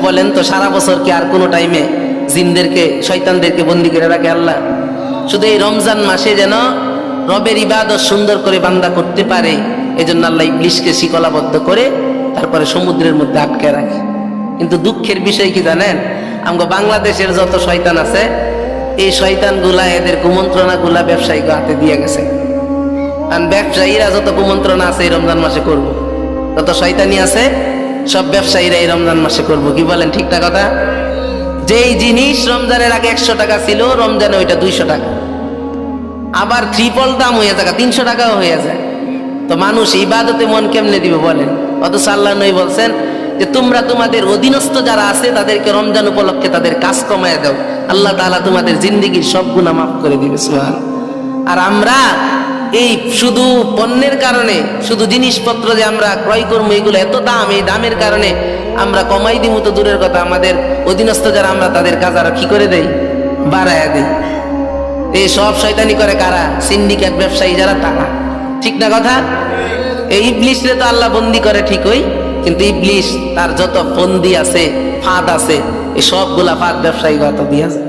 বলেন তো, সারা বছর কি আর কোনো টাইমে জিনদেরকে, শয়তানদেরকে বন্দি করে রাখে আল্লাহ? শুধু এই রমজান মাসে যেন রবের ইবাদত সুন্দর করে বান্দা করতে পারে, এই জন্য আল্লাহ ইবলিসকে শিকলাবদ্ধ করে তারপরে সমুদ্রের মধ্যে আটকে রাখে। কিন্তু দুঃখের বিষয় কি জানেন, আমরা বাংলাদেশের যত শয়তান আছে, এই শয়তানগুলা, এদের কুমন্ত্রণাগুলা ব্যবসায়ীকে হাতে দিয়ে গেছে। আর ব্যবসায়ীরা যত কুমন্ত্রণা আছে এই রমজান মাসে করব, যত শয়তানি আছে সব ব্যবসায়ীরা এই রমজান মাসে করব। কি বলেন, ঠিক না কথা? যেই জিনিস রমজানের আগে 100 টাকা ছিল, রমজানে ওইটা 200 টাকা, আবার ট্রিপল দাম হয়ে যায়, 300 টাকাও হয়ে যায়। তো মানুষ ইবাদতে মন কেমনে দিবে বলেন? অথচ আল্লাহ নবী বলছেন যে তোমরা তোমাদের অধীনস্থ যারা আছে তাদেরকে রমজান উপলক্ষে তাদের কাজ কমায় দাও, আল্লাহ তাআলা তোমাদের জিন্দেগির সব গুনাহ মাফ করে দিবে। সুবহানাল্লাহ। আর আমরা এই শুধু পণ্যের কারণে, শুধু জিনিসপত্র যে আমরা ক্রয় করবো, এগুলো এত দাম, এই দামের কারণে আমরা কমাই দিব তো দূরের কথা, আমাদের অধীনস্থ যারা আমরা তাদের কাজ আরো কি করে দেই, বাড়ায় দেই। এই সব শয়তানি করে কারা? সিন্ডিকেট ব্যবসায়ী যারা, তারা। ঠিক না কথা? এই ইবলিসরে তো আল্লাহ বন্দি করে ঠিকই, কিন্তু ইবলিস তার যত ফন্দি আছে, ফাঁদ আছে, এই সবগুলা ফাঁদ ব্যবসায়ী গত দিয়ে আছে।